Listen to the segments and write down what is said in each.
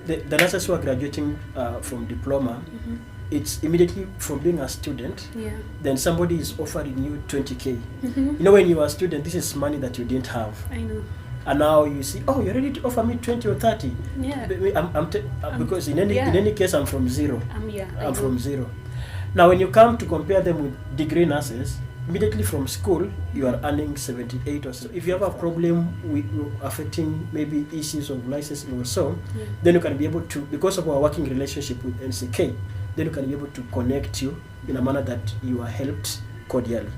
the nurses who are graduating from diploma, it's immediately from being a student. Then somebody is offering you 20K. You know, when you are a student, this is money that you didn't have. I know. And now you see, oh, you're ready to offer me 20 or 30. Because in any case, I'm from zero. I'm from zero. Now, when you come to compare them with degree nurses, immediately from school, you are earning 78 or so. If you have a problem with affecting maybe issues of licensing or so, then you can be able to, because of our working relationship with NCK, then you can be able to connect you in a manner that you are helped cordially.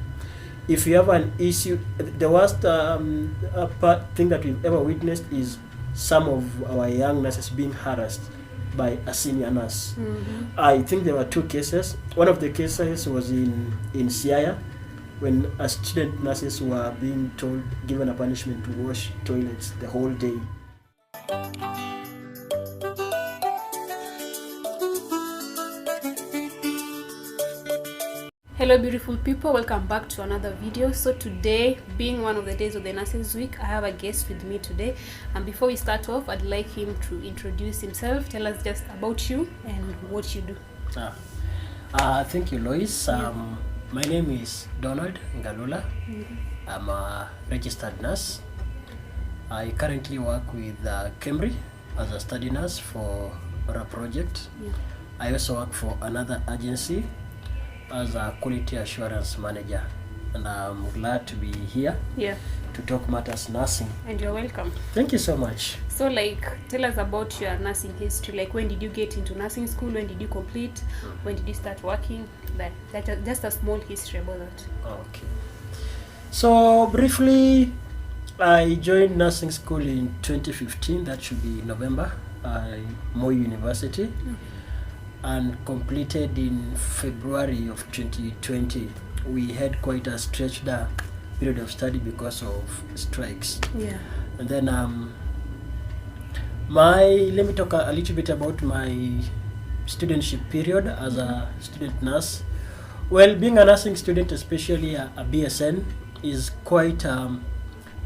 If you have an issue, the worst thing that we've ever witnessed is some of our young nurses being harassed by a senior nurse. I think there were 2 cases. One of the cases was in Siaya, when student nurses were being given a punishment to wash toilets the whole day. Hello beautiful people, welcome back to another video. So today, being one of the days of the Nurses Week, I have a guest with me today, and before we start off, I'd like him to introduce himself, tell us just about you and what you do. Thank you, Lois. My name is Donald Garlula. I'm a registered nurse. I currently work with Cambridge as a study nurse for a project. I also work for another agency as a quality assurance manager, and I'm glad to be here to talk matters nursing. And you're welcome. Thank you so much. So tell us about your nursing history. When did you get into nursing school? When did you complete? When did you start working? Just a small history about that. Okay. So briefly, I joined nursing school in 2015. That should be November. Moi University. And completed in February of 2020. We had quite a stretched period of study because of strikes. And then let me talk a little bit about my studentship period as a student nurse. Well, being a nursing student, especially a BSN, is quite an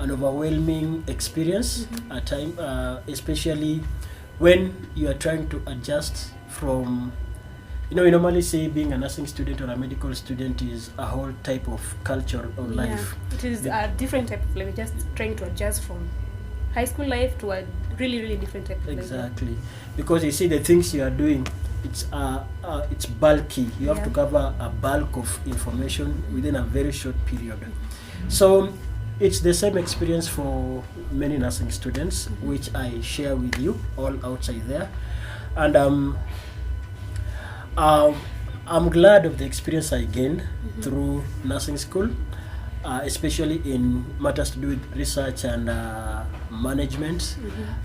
overwhelming experience at times, especially when you are trying to adjust from, we normally say being a nursing student or a medical student is a whole type of culture or life. It is a different type of life, just trying to adjust from high school life to a really, really different type of life. Exactly. Because you see the things you are doing, it's bulky. You have to cover a bulk of information within a very short period. So it's the same experience for many nursing students, which I share with you all outside there. And I'm glad of the experience I gained through nursing school, especially in matters to do with research and management,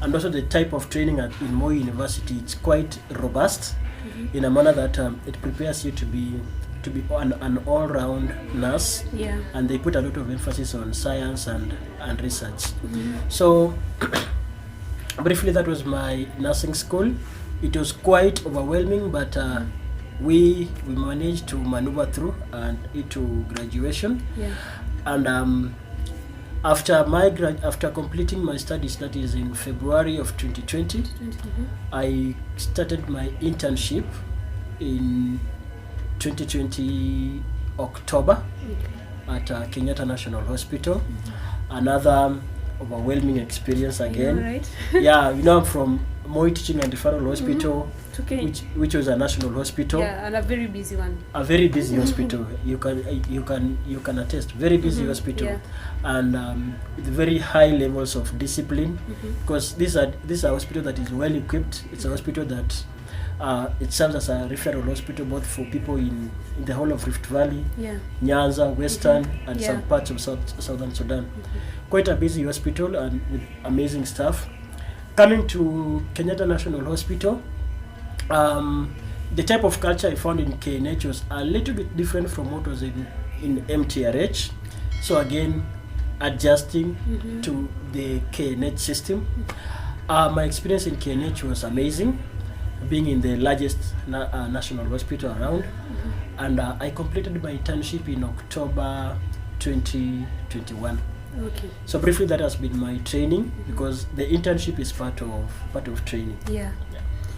and also the type of training in Moi University. It's quite robust in a manner that it prepares you to be an all-round nurse, and they put a lot of emphasis on science and research. So briefly, that was my nursing school. It was quite overwhelming, but we managed to maneuver through and into graduation. And after completing my studies, that is in February of 2020, I started my internship in 2020 October at Kenyatta National Hospital. Another overwhelming experience again. I'm from Moi Teaching and Referral Hospital, which was a national hospital. And a very busy one. A very busy hospital. You can attest. Very busy hospital, and with very high levels of discipline. Because this is a hospital that is well equipped. It's a hospital that it serves as a referral hospital both for people in the whole of Rift Valley, Nyanza, Western, and some parts of Southern Sudan. Quite a busy hospital and with amazing staff. Coming to Kenyatta National Hospital, the type of culture I found in KNH was a little bit different from what was in MTRH. So again, adjusting to the KNH system. My experience in KNH was amazing, being in the largest national hospital around. And I completed my internship in October 2021. So briefly, that has been my training, because the internship is part of training.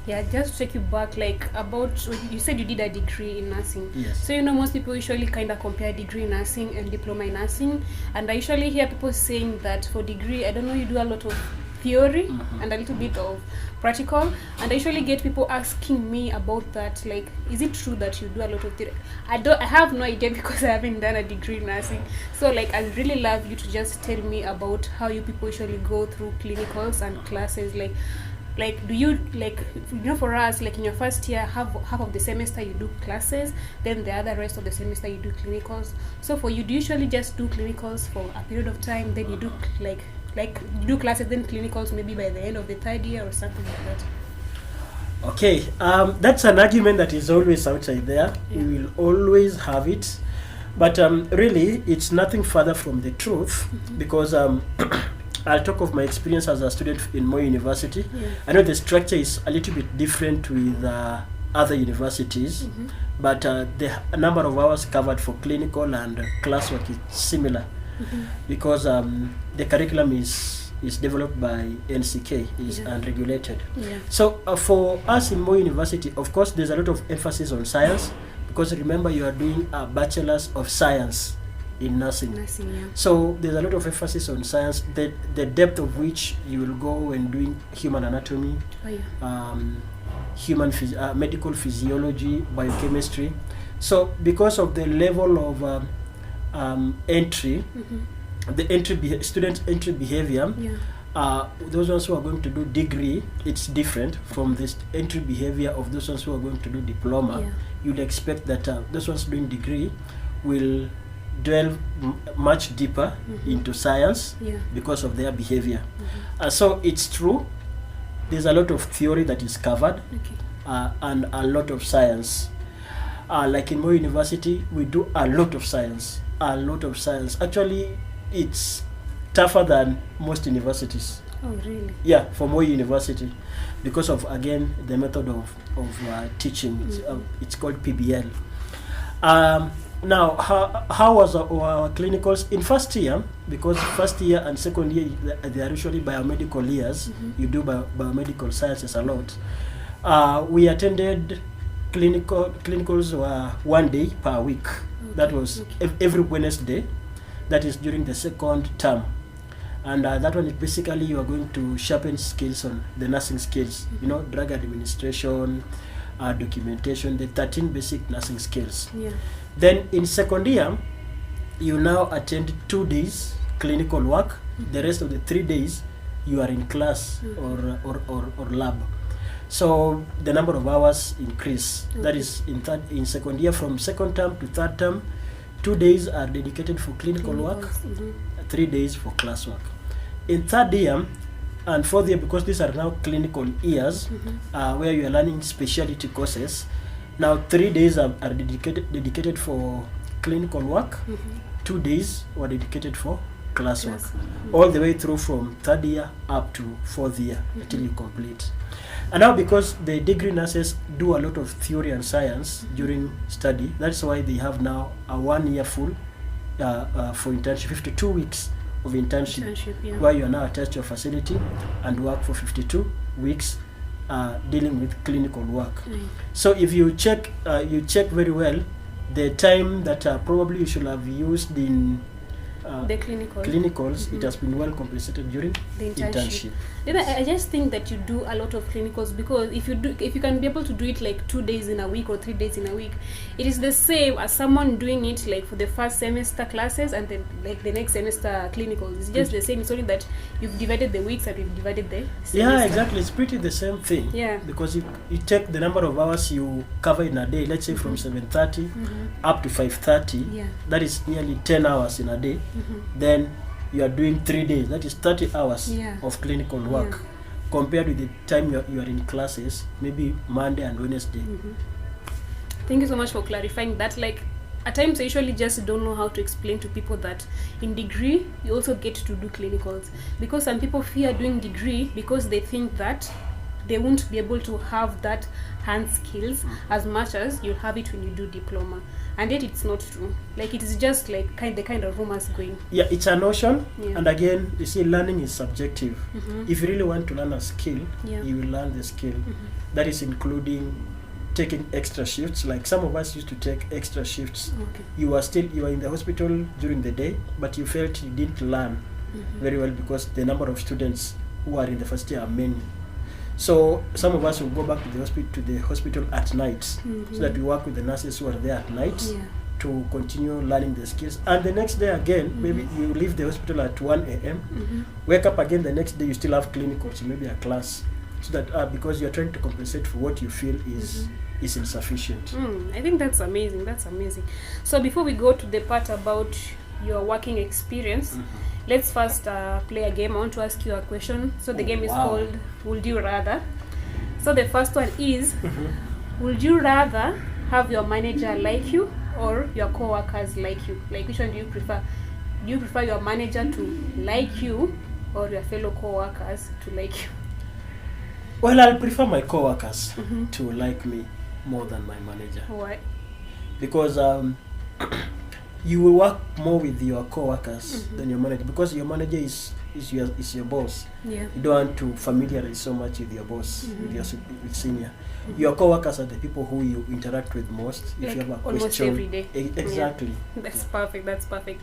Yeah, just to take you back, like about you said you did a degree in nursing. Yes. So most people usually kind of compare degree in nursing and diploma in nursing, and I usually hear people saying that for degree, I don't know, you do a lot of theory and a little bit of practical, and I usually get people asking me about that, like, is it true that you do a lot of theory? I have no idea because I haven't done a degree in nursing. So like, I'd really love you to just tell me about how you people usually go through clinicals and classes. Like do you, like, for us, like in your first year, half of the semester you do classes, then the other rest of the semester you do clinicals. So for you, do you usually just do clinicals for a period of time, then you do like you do classes, then clinicals maybe by the end of the third year or something like that? Okay, that's an argument that is always outside there. Yeah. We will always have it, but really it's nothing further from the truth, because I'll talk of my experience as a student in Moi University. Yeah. I know the structure is a little bit different with other universities, but the number of hours covered for clinical and classwork is similar, because the curriculum is developed by NCK, is unregulated. Yeah. So for us in Moi University, of course, there's a lot of emphasis on science, because remember, you are doing a Bachelor's of Science in nursing. Yeah. So there's a lot of emphasis on science, the depth of which you will go when doing human anatomy, medical physiology, biochemistry. So because of the level of entry, the student entry behavior, those ones who are going to do degree, it's different from this entry behavior of those ones who are going to do diploma. You'd expect that those ones doing degree will delve much deeper into science because of their behavior. So it's true, there's a lot of theory that is covered, and a lot of science. Like in Moi University, we do a lot of science. Actually, it's tougher than most universities. Oh, really? Yeah, for Moi University, because of, again, the method of teaching. It's called PBL. Now, how was our clinicals in first year? Because first year and second year, they are usually biomedical years. You do biomedical sciences a lot. We attended clinicals were 1 day per week. That was every Wednesday. That is during the second term. And that one is basically you are going to sharpen skills on the nursing skills, drug administration, documentation, the 13 basic nursing skills. Then in second year, you now attend 2 days clinical work. The rest of the 3 days, you are in class or lab. So the number of hours increase. That is in second year, from second term to third term, 2 days are dedicated for clinical work, 3 days for class work. In third year and fourth year, because these are now clinical years, where you are learning specialty courses, now 3 days are dedicated for clinical work, 2 days were dedicated for class work, all the way through from third year up to fourth year until you complete. And now, because the degree nurses do a lot of theory and science during study, that's why they have now a 1 year full for internship, 52 weeks of internship, where you are now attached to a facility and work for 52 weeks dealing with clinical work. So if you check very well, the time that probably you should have used in the clinicals, it has been well compensated during the internship. Then I just think that you do a lot of clinicals, because if you can be able to do it like 2 days in a week or 3 days in a week, it is the same as someone doing it like for the first semester classes and then like the next semester clinicals. It's just the same. It's only that you've divided the weeks and you've divided the semester. Yeah, exactly. It's pretty the same thing. Yeah. Because if you take the number of hours you cover in a day, let's say from 7:30 up to 5:30, that is nearly 10 hours in a day. Then you are doing 3 days, that is 30 hours of clinical work, compared with the time you are in classes, maybe Monday and Wednesday. Thank you so much for clarifying that. Like, at times I usually just don't know how to explain to people that in degree you also get to do clinicals, because some people fear doing degree because they think that they won't be able to have that hand skills as much as you have it when you do diploma. And yet it's not true. Like, it is just like the kind of rumors going. Yeah, it's a notion. Yeah. And again, you see, learning is subjective. If you really want to learn a skill, Yeah. you will learn the skill. That is including taking extra shifts. Like some of us used to take extra shifts. Okay. You are in the hospital during the day, but you felt you didn't learn very well because the number of students who are in the first year are many. So some of us will go back to the hospital at night, so that we work with the nurses who are there at night to continue learning the skills. And the next day again, maybe you leave the hospital at 1 a.m., wake up again the next day, you still have clinicals, maybe a class, so that because you're trying to compensate for what you feel is insufficient. I think that's amazing. That's amazing. So before we go to the part about your working experience, let's first play a game. I want to ask you a question. So the game is called Would You Rather. So the first one is, would you rather have your manager like you or your co-workers like you? Like, which one do you prefer? Do you prefer your manager to like you or your fellow co-workers to like you? Well, I'll prefer my co-workers to like me more than my manager. Why? Because you will work more with your co-workers than your manager, because your manager is your boss. Yeah. You don't want to familiarize so much with your boss, with senior. Your co-workers are the people who you interact with most. If Like you have a almost question, every day. Exactly. Yeah. That's perfect. That's perfect.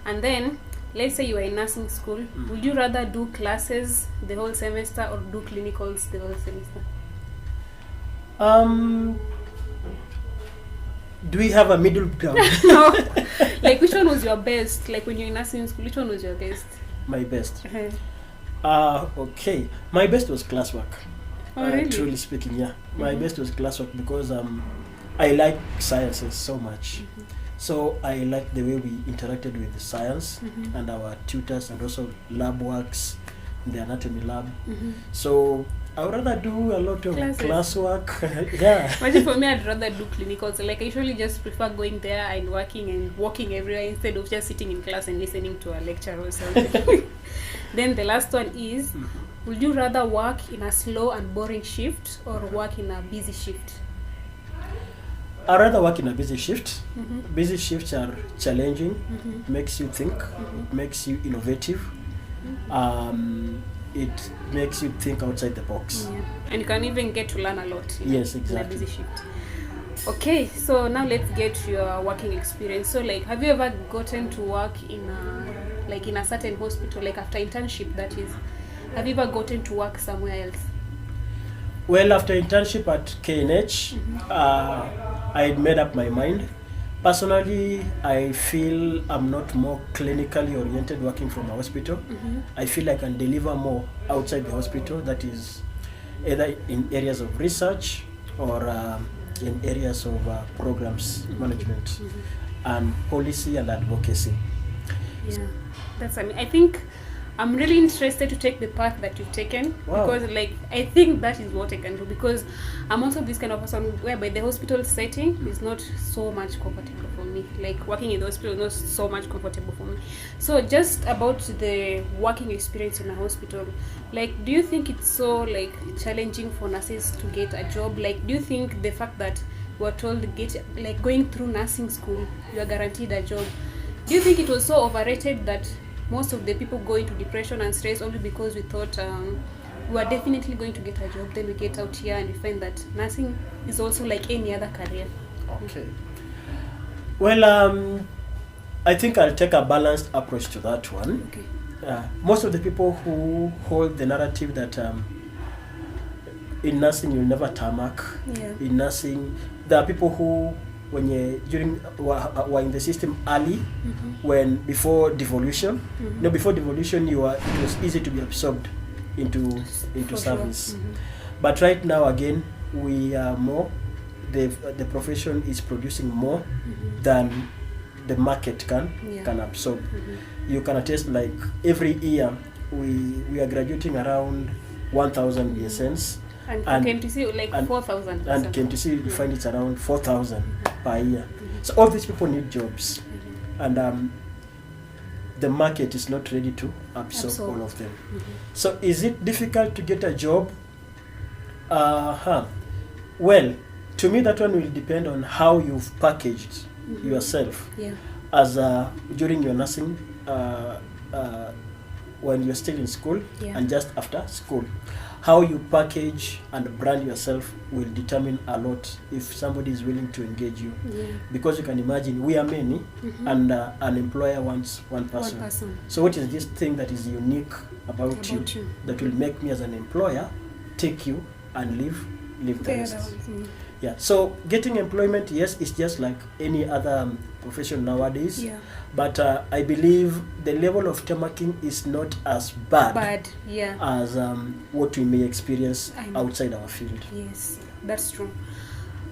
And then, let's say you are in nursing school. Would you rather do classes the whole semester or do clinicals the whole semester? Do we have a middle ground? No. Like, which one was your best? Like, when you're in nursing school, which one was your best? My best. Okay. My best was classwork. Oh, really? Truly speaking, yeah. My best was classwork because I like sciences so much. So I like the way we interacted with the science and our tutors, and also lab works in the anatomy lab. So I would rather do a lot of classwork. Yeah. Imagine for me, I'd rather do clinicals. Like, I usually just prefer going there and working and walking everywhere instead of just sitting in class and listening to a lecture or something. Then the last one is, would you rather work in a slow and boring shift or work in a busy shift? I'd rather work in a busy shift. Busy shifts are challenging, makes you think, makes you innovative. It makes you think outside the box. Yeah. And you can even get to learn a lot. Yes, exactly. In a busy shift. Okay, so now let's get to your working experience. So, like, have you ever gotten to work in a certain hospital, like after internship, that is? Have you ever gotten to work somewhere else? Well, after internship at KNH, I made up my mind. Personally, I feel I'm not more clinically oriented working from a hospital. I feel I can deliver more outside the hospital, that is either in areas of research or in areas of programs management and policy and advocacy. Yeah, that's, I think I'm really interested to take the path that you've taken. Wow. Because, like, I think that is what I can do, because I'm also this kind of person whereby the hospital setting is not so much comfortable for me. Like, working in the hospital is not so much comfortable for me. So just about the working experience in a hospital, like, do you think it's so, like, challenging for nurses to get a job? Like, do you think the fact that we're told going through nursing school, you are guaranteed a job, do you think it was so overrated that most of the people go into depression and stress only because we thought we are definitely going to get a job, then we get out here and we find that nursing is also like any other career? Okay. Well, I think I'll take a balanced approach to that one. Okay. Most of the people who hold the narrative that in nursing you'll never tarmac. Yeah. In nursing, there are people who, when were in the system early, before devolution, before devolution, it was easy to be absorbed into service. Sure. But right now, again, we are more. The profession is producing more than the market can absorb. You can attest, like, every year we are graduating around 1,000 BSNs. And KMTC, like, 4,000. And KMTC, you find it's around 4,000 per year. So all these people need jobs. And the market is not ready to absorb all of them. So is it difficult to get a job? Well, to me that one will depend on how you've packaged yourself as during your nursing, when you're still in school and just after school. How you package and brand yourself will determine a lot if somebody is willing to engage you. Because you can imagine, we are many and an employer wants one person. So what is this thing that is unique about you that will make me as an employer take you and leave the rest? Yeah, so getting employment, yes, it's just like any other profession nowadays. But I believe the level of tamaking is not as bad as what we may experience outside our field. Yes, that's true.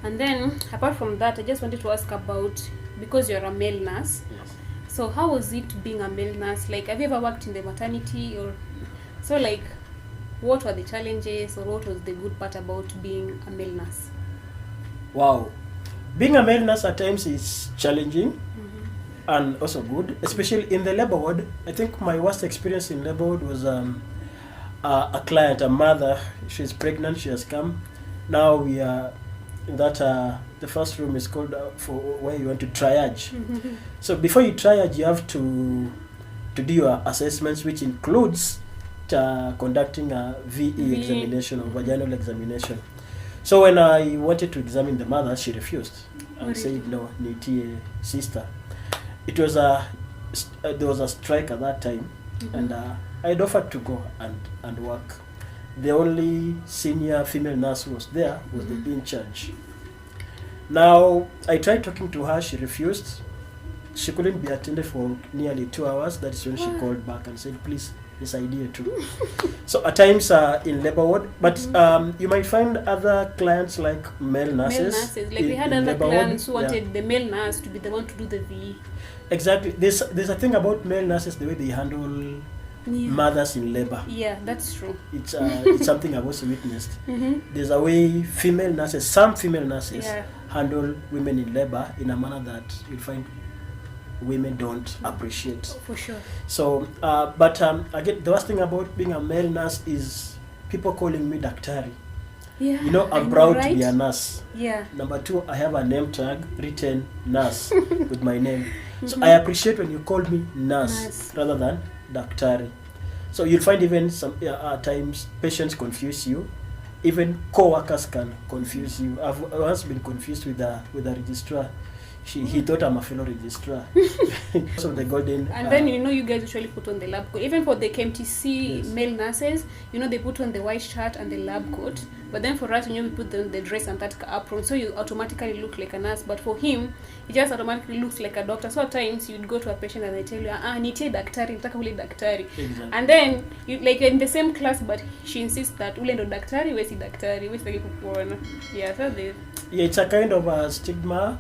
And then, apart from that, I just wanted to ask about, because you're a male nurse, so how was it being a male nurse? Like, have you ever worked in the maternity? Or so, like, what were the challenges, or what was the good part about being a male nurse? Wow. Being a male nurse at times is challenging and also good, especially in the labor ward. I think my worst experience in labor ward was a client, a mother. She's pregnant, she has come. Now we are in that, the first room is called for where you want to triage. So before you triage, you have to do your assessments, which includes conducting a VE examination or vaginal examination. So when I wanted to examine the mother, she refused and said, no, nitie sister. It was there was a strike at that time, and I had offered to go and work. The only senior female nurse who was there was the in charge. Now, I tried talking to her, she refused. She couldn't be attended for nearly 2 hours. That is when she called back and said, please, this idea too. So at times in labor ward, but you might find other clients like male nurses. Like we had other clients who wanted the male nurse to be the one to do the VE. Exactly. There's a thing about male nurses, the way they handle mothers in labor. Yeah, that's true. It's something I've also witnessed. There's a way some female nurses handle women in labor in a manner that you'll find women don't appreciate. For sure. So, but again, the worst thing about being a male nurse is people calling me daktari. Yeah, you know, I'm proud to be a nurse. Yeah. Number 2, I have a name tag written nurse with my name. So I appreciate when you call me nurse rather than daktari. So you'll find even some at times patients confuse you. Even co-workers can confuse you. I've once been confused with a registrar. He thought I'm a fellow registrar. So the golden. And then you guys usually put on the lab coat. Even for the KMTC male nurses, they put on the white shirt and the lab coat. But then for us, we put on the dress and that apron, so you automatically look like a nurse. But for him, he just automatically looks like a doctor. So at times you'd go to a patient and they tell you, nitie daktari, nataka ule daktari. Exactly. And then you like in the same class, but she insists that ule ndo daktari, we si daktari, we sitaki kukuona. Yeah, so they. Yeah, it's a kind of a stigma.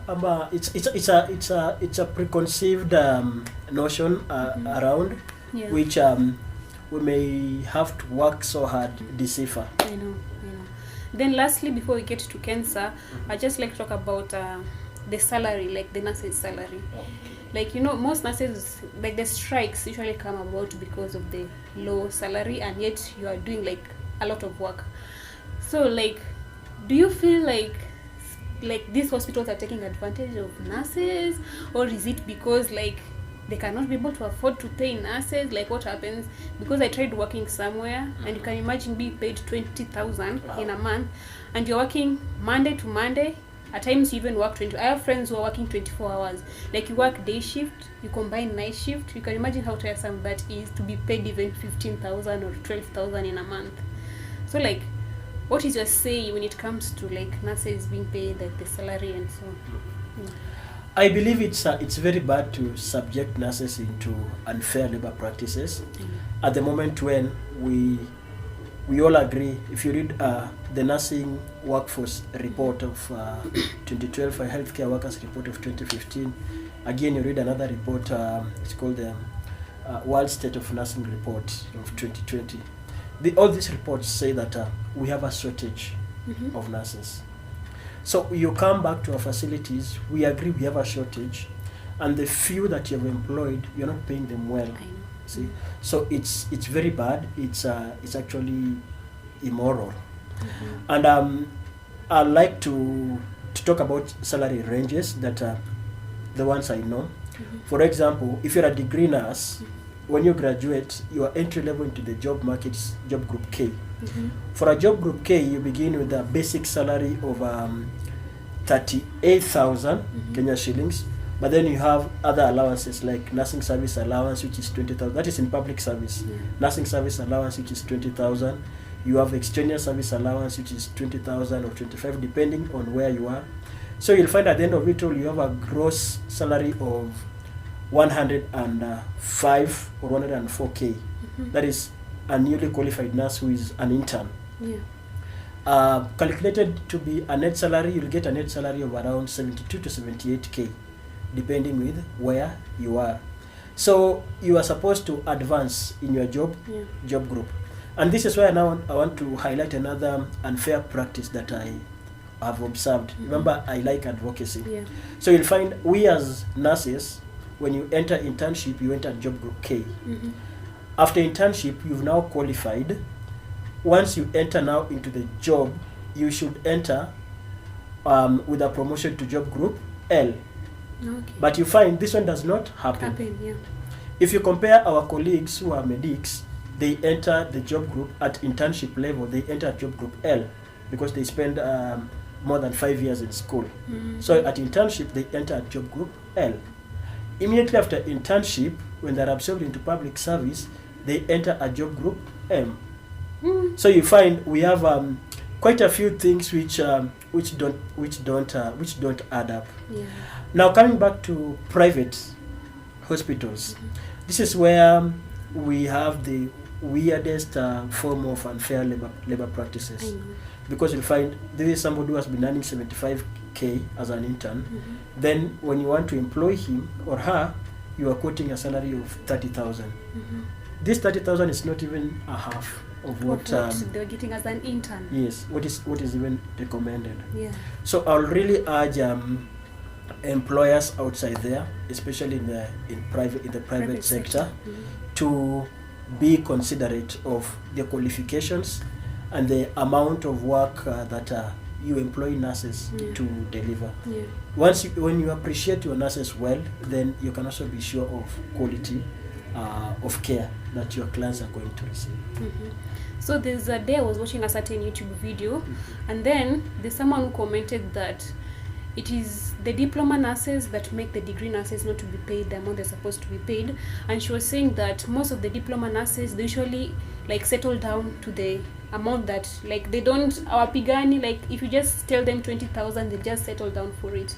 It's a preconceived notion around which we may have to work so hard to decipher. I know. Then lastly, before we get to cancer, I just like to talk about the salary, like the nurses' salary. Like most nurses, like the strikes usually come about because of the low salary, and yet you are doing like a lot of work. So like, do you feel like these hospitals are taking advantage of nurses, or is it because like they cannot be able to afford to pay nurses? Like what happens? Because I tried working somewhere, and you can imagine being paid 20,000 in a month, and you're working Monday to Monday. At times you even work 20. I have friends who are working 24 hours. Like you work day shift, you combine night shift. You can imagine how tiresome that is to be paid even 15,000 or 12,000 in a month. So like, what is your say when it comes to like nurses being paid like the salary and so on? I believe it's very bad to subject nurses into unfair labor practices. At the moment when we all agree, if you read the nursing workforce report of 2012, a healthcare workers report of 2015, again you read another report, it's called the World State of Nursing Report of 2020. All these reports say that we have a shortage of nurses. So you come back to our facilities, we agree we have a shortage, and the few that you have employed, you're not paying them well. See, so it's very bad. It's actually immoral. Mm-hmm. And I like to talk about salary ranges that are the ones I know. Mm-hmm. For example, if you're a degree nurse, when you graduate, your entry level into the job market is job group K. Mm-hmm. For a job group K, you begin with a basic salary of 38,000 Kenya shillings, but then you have other allowances like nursing service allowance, which is 20,000. That is in public service. Yeah. Nursing service allowance, which is 20,000. You have extraneous service allowance, which is 20,000 or 25, depending on where you are. So you'll find at the end of it all, you have a gross salary of 105 or 104K. Mm-hmm. That is a newly qualified nurse who is an intern. Yeah. Calculated to be a net salary, you'll get a net salary of around 72 to 78K, depending with where you are. So you are supposed to advance in your job group. And this is why now I want to highlight another unfair practice that I have observed. Remember, I like advocacy. Yeah. So you'll find we as nurses, when you enter internship, you enter job group K. Mm-hmm. After internship, you've now qualified. Once you enter now into the job, you should enter with a promotion to job group L. Okay. But you find this one does not happen. Yeah. If you compare our colleagues who are medics, they enter the job group at internship level, they enter job group L because they spend more than 5 years in school. Mm-hmm. So at internship, they enter job group L. Immediately after internship, when they're absorbed into public service, they enter a job group M. Mm-hmm. So you find we have quite a few things which don't add up. Yeah. Now coming back to private hospitals, this is where we have the weirdest form of unfair labor practices. I know. Because you'll find this is somebody who has been earning 75K as an intern. Then when you want to employ him or her, you are quoting a salary of 30,000. This 30,000 is not even a half of what they're getting as an intern. Yes, what is even recommended. Yeah. So I'll really urge employers outside there, especially in the private sector, to be considerate of their qualifications and the amount of work that you employ nurses to deliver. Yeah. When you appreciate your nurses well, then you can also be sure of quality of care that your clients are going to receive. So there's a day I was watching a certain YouTube video, and then there's someone who commented that it is the diploma nurses that make the degree nurses not to be paid the amount they're supposed to be paid. And she was saying that most of the diploma nurses, they usually like settle down to the amount that like they don't awapigani, like if you just tell them 20,000, they just settle down for it.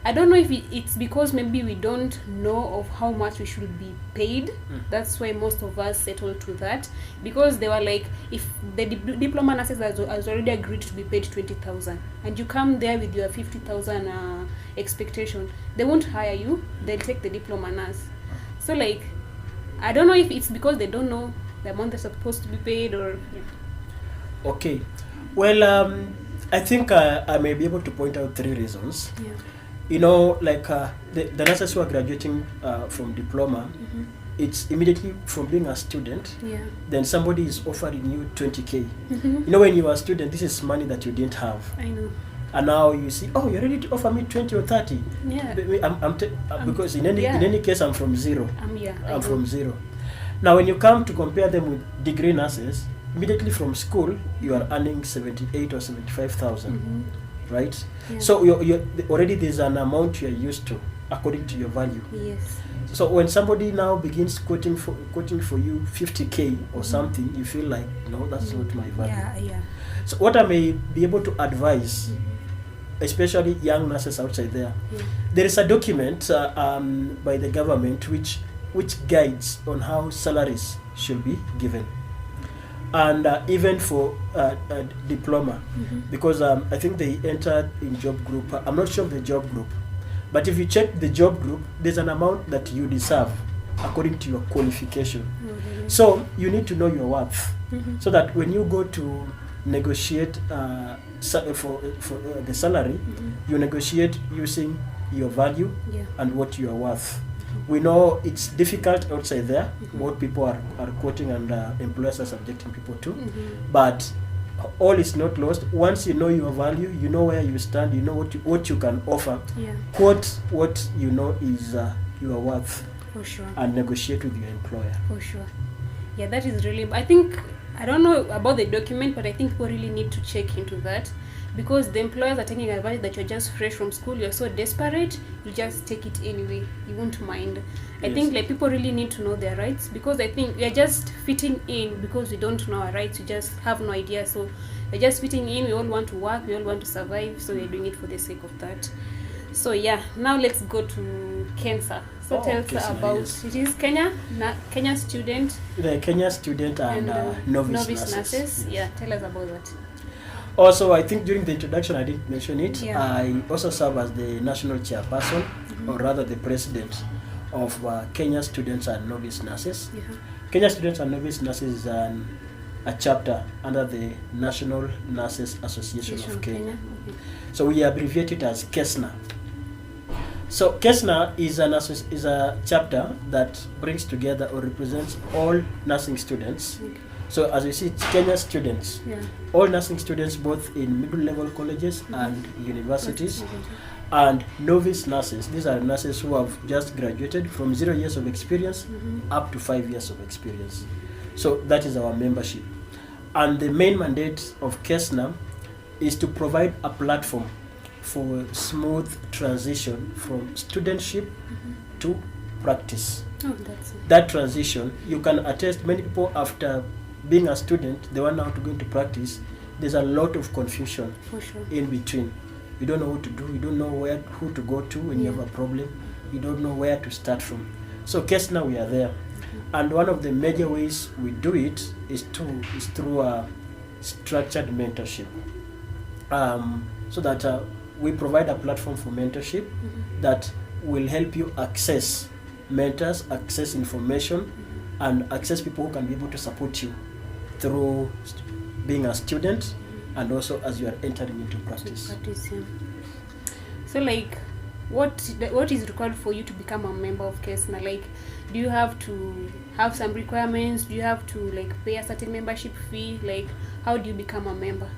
I don't know if it's because maybe we don't know of how much we should be paid. That's why most of us settle to that, because they were like, if the diploma nurses has already agreed to be paid 20,000 and you come there with your 50,000 expectation, they won't hire you, they'll take the diploma nurse. So like, I don't know if it's because they don't know the amount they're supposed to be paid or... Okay, well, I think I may be able to point out 3 reasons. Yeah. You know, like the nurses who are graduating from diploma, it's immediately from being a student, then somebody is offering you 20K. You know, when you are a student, this is money that you didn't have. I know. And now you see, oh, you're ready to offer me 20 or 30. Yeah. Because in any case, I'm from zero. I'm from zero. Now, when you come to compare them with degree nurses, immediately from school, you are earning 78 or 75,000. Right? Yeah. So you're already there's an amount you're used to according to your value. Yes. So when somebody now begins quoting for you 50K or something, you feel like, no, that's not my value. Yeah. So what I may be able to advise, especially young nurses outside there, there is a document by the government which guides on how salaries should be given. And even for diploma, because I think they entered in job group. I'm not sure of the job group, but if you check the job group, there's an amount that you deserve according to your qualification. So you need to know your worth, so that when you go to negotiate for the salary, you negotiate using your value and what you are worth. We know it's difficult outside there, what people are quoting and employers are subjecting people to, but all is not lost. Once you know your value, you know where you stand, you know what you can offer, what you know is your worth. For sure. And negotiate with your employer. For sure. Yeah, that is really, I think, I don't know about the document, but I think people really need to check into that, because the employers are taking advantage that you're just fresh from school, you're so desperate, you just take it anyway, you won't mind. I think like people really need to know their rights, because I think we are just fitting in because we don't know our rights, we just have no idea. So we're just fitting in, we all want to work, we all want to survive, so we're doing it for the sake of that. So yeah, now let's go to KESNNUR. So tell us about, it is Kenya student. The Kenya student and novice nurses. Yeah, tell us about that. Also, I think during the introduction I didn't mention it. I also serve as the national chairperson, or rather the president of Kenya Students and Novice Nurses. Kenya Students and Novice Nurses is a chapter under the National Nurses Association of Kenya. So we abbreviate it as KESNNA. So KESNNA is a chapter that brings together or represents all nursing students. So as you see, it's Kenya students, all nursing students, both in middle level colleges and universities, and novice nurses. These are nurses who have just graduated from 0 years of experience up to 5 years of experience. So that is our membership. And the main mandate of KESNNA is to provide a platform for smooth transition from studentship to practice. That transition, you can attest, many people after being a student, they want now to go into practice. There's a lot of confusion in between. You don't know what to do, you don't know who to go to when you have a problem, you don't know where to start from. So KESNNA, we are there. And one of the major ways we do it is through a structured mentorship. So that we provide a platform for mentorship that will help you access mentors, access information, and access people who can be able to support you through being a student and also as you are entering into practice. So like, what is required for you to become a member of KESNNA? Like, do you have to have some requirements? Do you have to like pay a certain membership fee? Like, how do you become a member?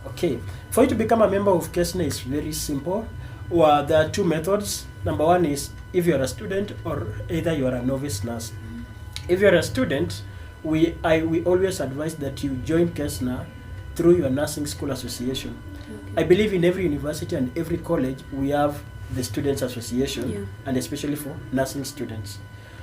Okay, for you to become a member of KESNNA is very simple. Well, there are two methods. Number one is if you are a student or either you are a novice nurse. If you are a student, we always advise that you join KESNNA through your nursing school association. I believe in every university and every college we have the students association, and especially for nursing students.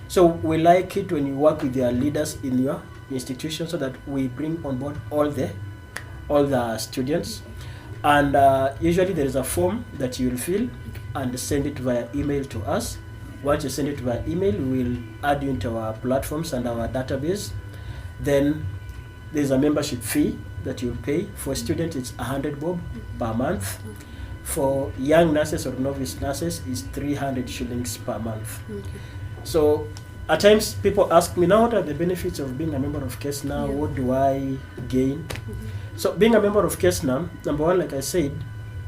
So we like it when you work with your leaders in your institution, so that we bring on board all the students. And usually there is a form that you will fill and send it via email to us. Once you send it via email, we will add you into our platforms and our database. Then there's a membership fee that you pay. For students, it's 100 bob per month. For young nurses or novice nurses, it's 300 shillings per month. So at times people ask me, now what are the benefits of being a member of KESNNA? What do I gain? So being a member of KESNNA, number one, like I said,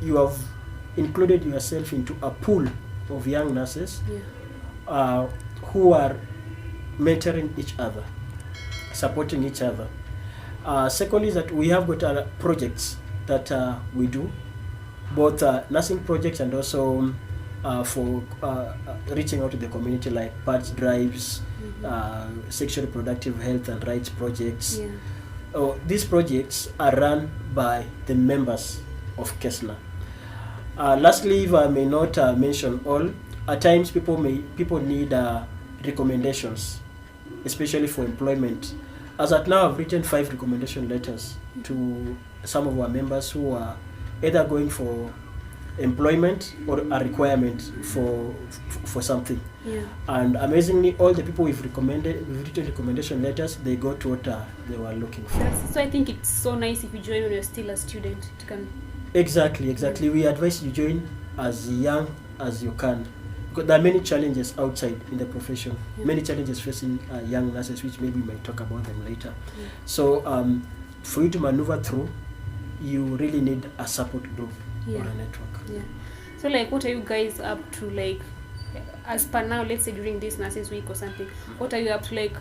you have included yourself into a pool of young nurses who are mentoring each other, supporting each other. Secondly, is that we have got projects that we do, both nursing projects and also for reaching out to the community, like pads drives, sexual reproductive health and rights projects. These projects are run by the members of KESNNA. Lastly, if I may not mention all, at times people need recommendations, especially for employment. As at now, I've written 5 recommendation letters to some of our members who are either going for employment or a requirement for something. And amazingly, all the people we've written recommendation letters, they got what they were looking for. So I think it's so nice if you join when you're still a student. It can Exactly. We advise you join as young as you can, because there are many challenges outside in the profession, many challenges facing young nurses, which maybe we might talk about them later. So for you to maneuver through, you really need a support group or a network. So like, what are you guys up to, like, as per now, let's say during this nurses week or something, what are you up to? Like,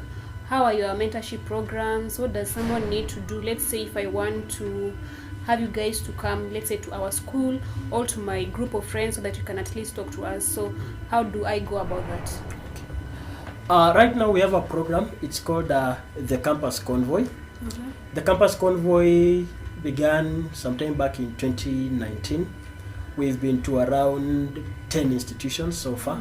how are your mentorship programs? What does someone need to do? Let's say if I want to have you guys to come, let's say to our school or to my group of friends, so that you can at least talk to us. So how do I go about that? Right now we have a program. It's called the Campus Convoy. The Campus Convoy began sometime back in 2019. We've been to around 10 institutions so far.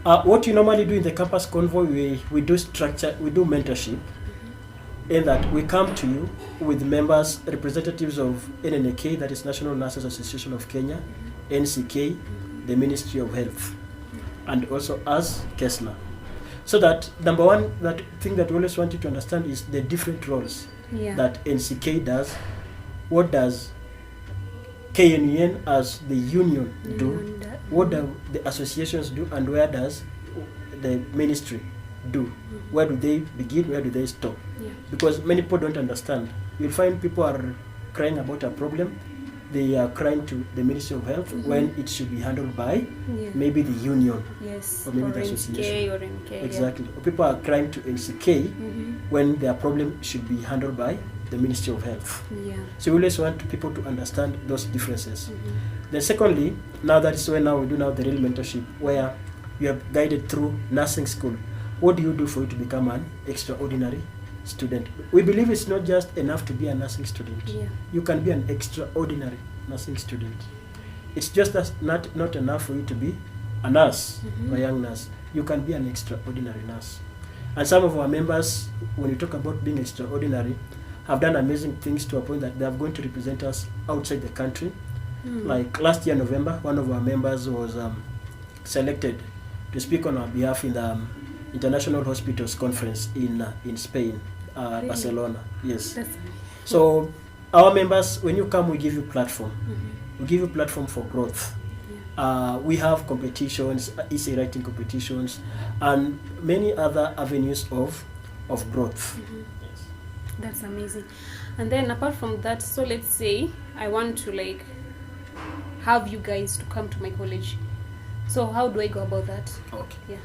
What you normally do in the Campus Convoy, we do mentorship, in that we come to you with members, representatives of NNK, that is National Nurses Association of Kenya, NCK, the Ministry of Health, and also us, KESNNUR. So that number one, that thing that we always want you to understand is the different roles that NCK does. What does KESNNUR as the union do? What do the associations do? And where does the ministry do? Where do they begin? Where do they stop? Because many people don't understand. You'll find people are crying about a problem. They are crying to the Ministry of Health when it should be handled by maybe the union or maybe the association. Or NK, exactly. Or people are crying to NCK when their problem should be handled by the Ministry of Health. So we always want people to understand those differences. Then secondly, now that is when now we do now the real mentorship, where you are guided through nursing school. What do you do for you to become an extraordinary student? We believe it's not just enough to be a nursing student. You can be an extraordinary nursing student. It's just not enough for you to be a nurse, a young nurse. You can be an extraordinary nurse. And some of our members, when you talk about being extraordinary, have done amazing things to a point that they are going to represent us outside the country. Like last year, November, one of our members was selected to speak on our behalf in the International Hospitals Conference in Spain, really? Barcelona. Yes. So our members, when you come, we give you platform. We give you platform for growth. We have competitions, essay writing competitions, and many other avenues of growth. Yes. That's amazing. And then apart from that, so let's say I want to have you guys to come to my college. So how do I go about that? Okay.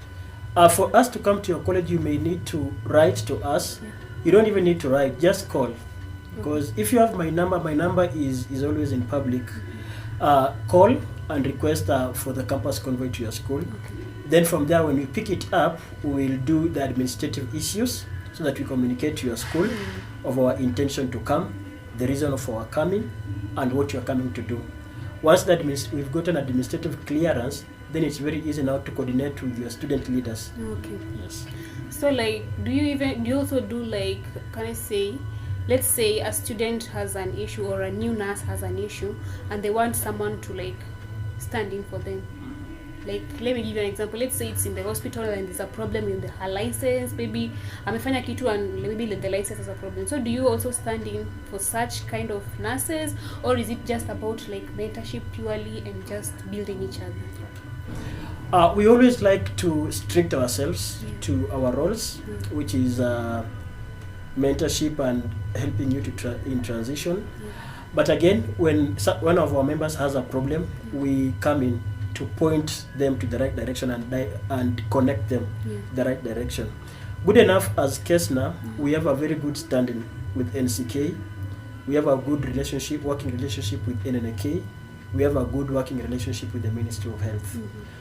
For us to come to your college, you may need to write to us. You don't even need to write, just call. Because if you have my number is always in public. Call and request for the campus convoy to your school. Then from there, when we pick it up, we'll do the administrative issues so that we communicate to your school of our intention to come, the reason of our coming, and what you're coming to do. Once that we've gotten administrative clearance, then it's very easy now to coordinate with your student leaders. Yes. So do you also do can I say, let's say a student has an issue or a new nurse has an issue and they want someone to stand in for them. Let me give you an example. Let's say it's in the hospital and there's a problem with her license. Maybe amefanya kitu and maybe the license has a problem. So do you also stand in for such kind of nurses, or is it just about mentorship purely and just building each other? We always like to strict ourselves to our roles, which is mentorship and helping you in transition. But again, when one of our members has a problem, we come in to point them to the right direction and connect them the right direction. Good enough as KESNNA, we have a very good standing with NCK. We have a good working relationship with NNK. We have a good working relationship with the Ministry of Health.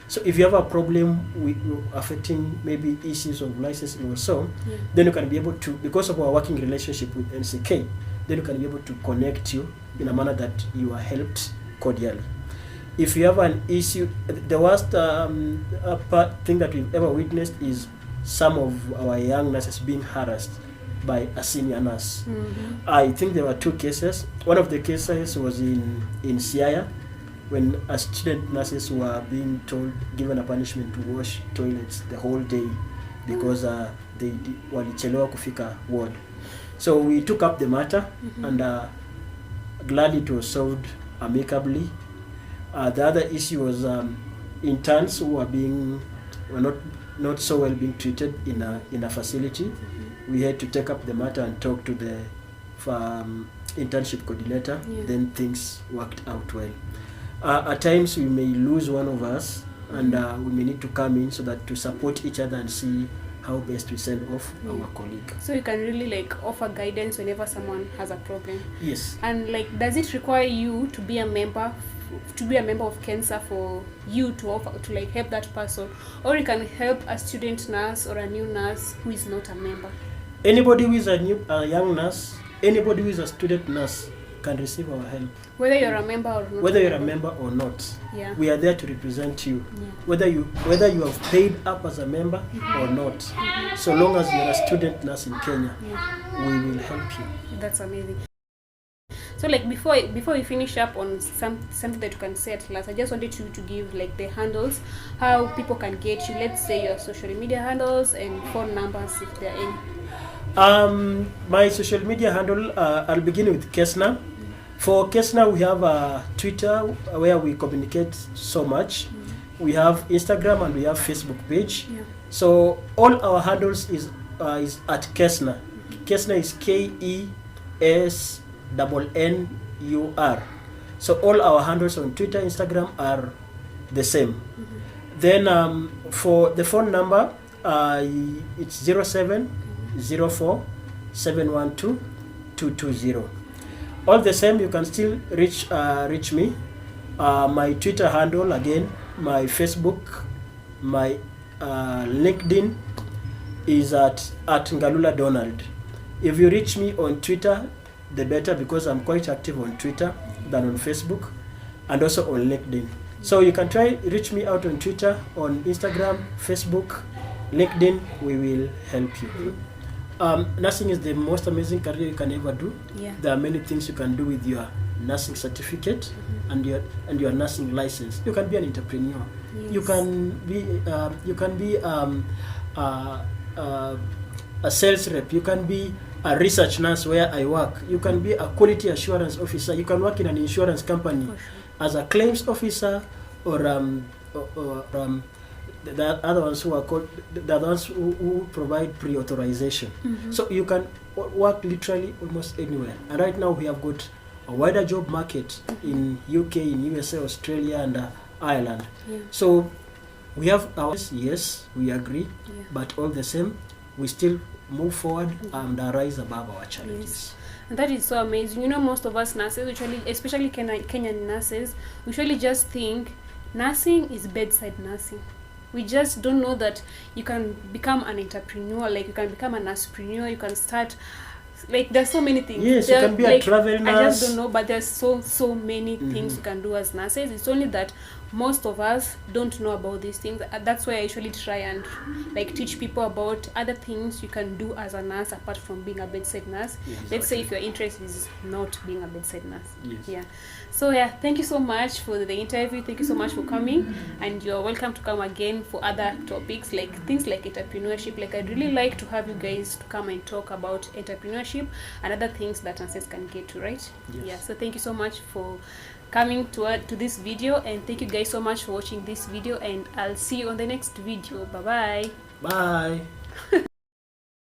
So if you have a problem affecting maybe issues of licensing or so, then you can be able to, because of our working relationship with NCK, then you can be able to connect you in a manner that you are helped cordially. If you have an issue, the worst thing that we've ever witnessed is some of our young nurses being harassed by a senior nurse. I think there were 2 cases. One of the cases was in Siaya, when student nurses were being given a punishment to wash toilets the whole day because they walichelewa kufika ward. So we took up the matter and gladly it was solved amicably. The other issue was interns who were not so well being treated in a facility. We had to take up the matter and talk to the internship coordinator. Then things worked out well. At times we may lose one of us, and we may need to come in so that to support each other and see how best we sell off our colleague. So you can really like offer guidance whenever someone has a problem. Yes. And like, does it require you to be a member of KESNNUR for you to offer to like help that person, or you can help a student nurse or a new nurse who is not a member? Anybody who is a young nurse, anybody who is a student nurse can receive our help. Whether you're a member or not. Whether you're a member or not, yeah, we are there to represent you. Yeah. Whether you have paid up as a member or not, so long as you're a student nurse in Kenya, we will help you. That's amazing. So like before we finish up on something that you can say at last, I just wanted you to give like the handles, how people can get you. Let's say your social media handles and phone numbers if there are any. My social media handle, I'll begin with KESNNUR. For KESNNUR, we have Twitter where we communicate so much. We have Instagram and we have Facebook page. Yeah. So all our handles is at KESNNUR. KESNNUR is KESNNUR. So all our handles on Twitter, Instagram are the same. Then for the phone number, it's 0704 712 220. All the same, you can still reach me. My Twitter handle again, my Facebook, my LinkedIn is at Garlula Donald. If you reach me on Twitter, the better, because I'm quite active on Twitter than on Facebook, and also on LinkedIn. So you can try reach me out on Twitter, on Instagram, Facebook, LinkedIn. We will help you. Nursing is the most amazing career you can ever do. Yeah. There are many things you can do with your nursing certificate and your nursing license. You can be an entrepreneur. Yes. You can be a sales rep. You can be a research nurse where I work. You can be a quality assurance officer. You can work in an insurance company as a claims officer, or the other ones who are called the ones who provide pre-authorization. So you can work literally almost anywhere. And right now we have got a wider job market in UK, in USA, Australia, and Ireland. Yeah. So we have ours. Yes, we agree, but all the same, we still move forward and rise above our challenges. Yes. And that is so amazing. You know, most of us nurses, especially Kenyan nurses, we usually just think nursing is bedside nursing. We just don't know that you can become an entrepreneur, like you can become a nursepreneur, you can start, like there's so many things. Yes, you can be a travel nurse. I just don't know, but there's so many things you can do as nurses. It's only that most of us don't know about these things. That's why I usually try and like teach people about other things you can do as a nurse apart from being a bedside nurse. Yes, let's say if your interest is not being a bedside nurse. Yes. Yeah. So yeah, thank you so much for the interview. Thank you so much for coming, and you're welcome to come again for other topics like things like entrepreneurship. Like I'd really like to have you guys to come and talk about entrepreneurship and other things that nurses can get to, right? Yes. Yeah. So thank you so much for coming to this video, and thank you guys so much for watching this video, and I'll see you on the next video. Bye bye. Bye.